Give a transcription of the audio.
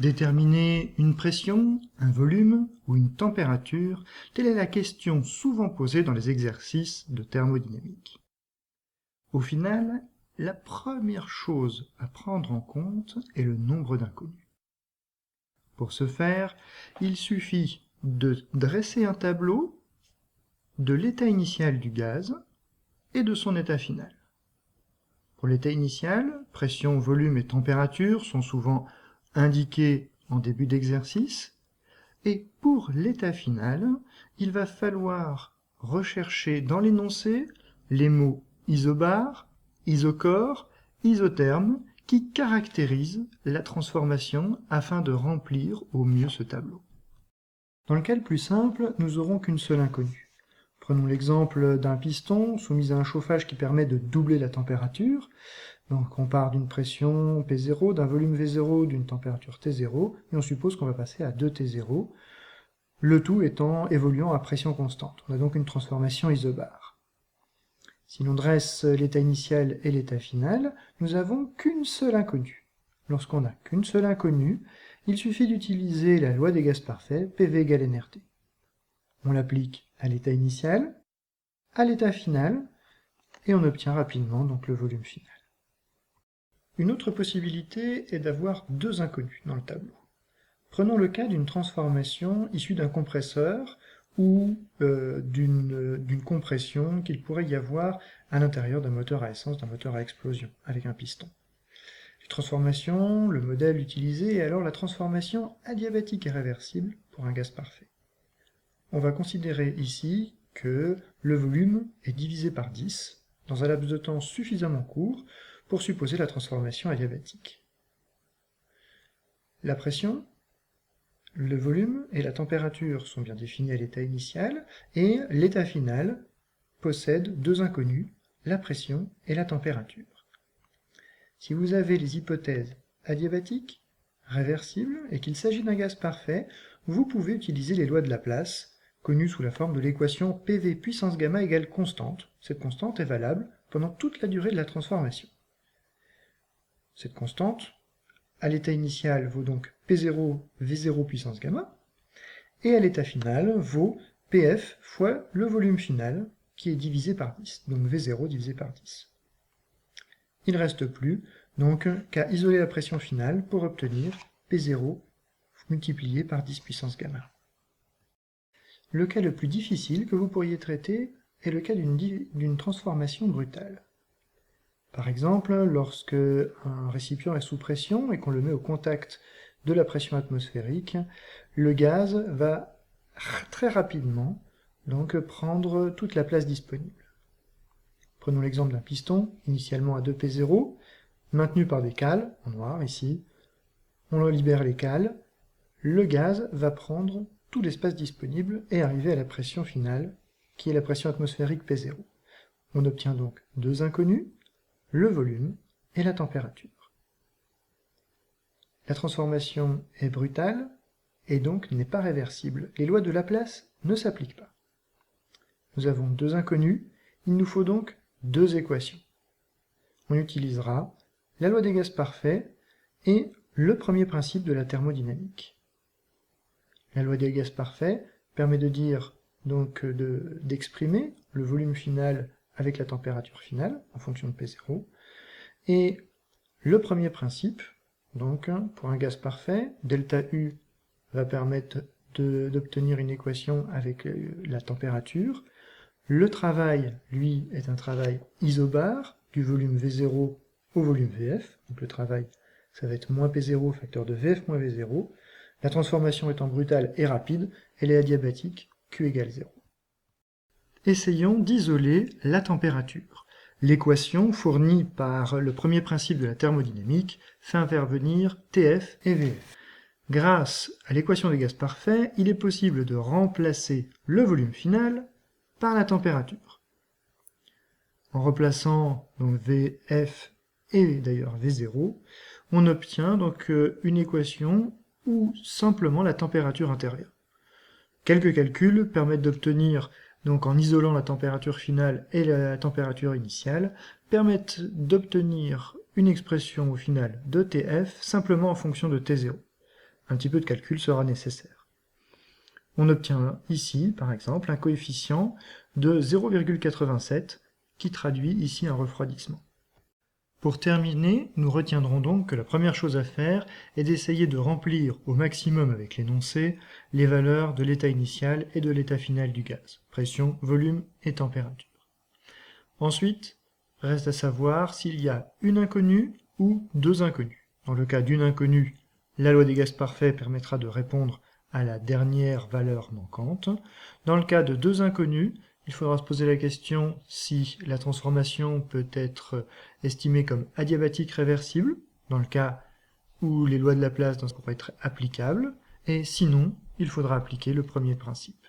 Déterminer une pression, un volume ou une température, telle est la question souvent posée dans les exercices de thermodynamique. Au final, la première chose à prendre en compte est le nombre d'inconnus. Pour ce faire, il suffit de dresser un tableau de l'état initial du gaz et de son état final. Pour l'état initial, pression, volume et température sont souvent indiqués en début d'exercice, et pour l'état final, il va falloir rechercher dans l'énoncé les mots isobar, isochore, isotherme qui caractérisent la transformation afin de remplir au mieux ce tableau. Dans le cas le plus simple, nous n'aurons qu'une seule inconnue. Prenons l'exemple d'un piston soumis à un chauffage qui permet de doubler la température. Donc on part d'une pression P0, d'un volume V0, d'une température T0, et on suppose qu'on va passer à 2T0, le tout évoluant à pression constante. On a donc une transformation isobar. Si l'on dresse l'état initial et l'état final, nous n'avons qu'une seule inconnue. Lorsqu'on n'a qu'une seule inconnue, il suffit d'utiliser la loi des gaz parfaits, PV égale nRT. On l'applique à l'état initial, à l'état final, et on obtient rapidement donc le volume final. Une autre possibilité est d'avoir deux inconnus dans le tableau. Prenons le cas d'une transformation issue d'un compresseur ou d'une compression qu'il pourrait y avoir à l'intérieur d'un moteur à essence, d'un moteur à explosion, avec un piston. Les transformations, le modèle utilisé est alors la transformation adiabatique et réversible pour un gaz parfait. On va considérer ici que le volume est divisé par 10 dans un laps de temps suffisamment court pour supposer la transformation adiabatique. La pression, le volume et la température sont bien définis à l'état initial, et l'état final possède deux inconnus, la pression et la température. Si vous avez les hypothèses adiabatiques, réversibles, et qu'il s'agit d'un gaz parfait, vous pouvez utiliser les lois de Laplace, connues sous la forme de l'équation PV puissance gamma égale constante. Cette constante est valable pendant toute la durée de la transformation. Cette constante, à l'état initial, vaut donc P0 V0 puissance gamma, et à l'état final vaut PF fois le volume final, qui est divisé par 10, donc V0 divisé par 10. Il ne reste plus donc qu'à isoler la pression finale pour obtenir P0 multiplié par 10 puissance gamma. Le cas le plus difficile que vous pourriez traiter est le cas d'une transformation brutale. Par exemple, lorsque un récipient est sous pression et qu'on le met au contact de la pression atmosphérique, le gaz va très rapidement donc prendre toute la place disponible. Prenons l'exemple d'un piston, initialement à 2P0, maintenu par des cales, en noir ici. On libère les cales, le gaz va prendre tout l'espace disponible et arriver à la pression finale, qui est la pression atmosphérique P0. On obtient donc deux inconnus, le volume et la température. La transformation est brutale et donc n'est pas réversible. Les lois de Laplace ne s'appliquent pas. Nous avons deux inconnus, il nous faut donc deux équations. On utilisera la loi des gaz parfaits et le premier principe de la thermodynamique. La loi des gaz parfaits permet de dire donc d'exprimer le volume final avec la température finale en fonction de P0. Et le premier principe, donc pour un gaz parfait, delta U va permettre d'obtenir une équation avec la température. Le travail, lui, est un travail isobar du volume V0 au volume VF. Donc le travail, ça va être moins P0 facteur de VF moins V0. La transformation étant brutale et rapide, elle est adiabatique, Q égale 0. Essayons d'isoler la température. L'équation fournie par le premier principe de la thermodynamique fait intervenir TF et VF. Grâce à l'équation des gaz parfaits, il est possible de remplacer le volume final par la température. En remplaçant donc VF et d'ailleurs V0, on obtient donc une équation ou simplement la température intérieure. Quelques calculs permettent d'obtenir, donc en isolant la température finale et la température initiale, permettent d'obtenir une expression au final de TF simplement en fonction de T0. un petit peu de calcul sera nécessaire. On obtient ici, par exemple, un coefficient de 0,87 qui traduit ici un refroidissement. Pour terminer, nous retiendrons donc que la première chose à faire est d'essayer de remplir au maximum avec l'énoncé les valeurs de l'état initial et de l'état final du gaz, pression, volume et température. Ensuite, reste à savoir s'il y a une inconnue ou deux inconnues. Dans le cas d'une inconnue, la loi des gaz parfaits permettra de répondre à la dernière valeur manquante. Dans le cas de deux inconnues, il faudra se poser la question si la transformation peut être estimée comme adiabatique réversible, dans le cas où les lois de Laplace pourraient être applicables, et sinon, il faudra appliquer le premier principe.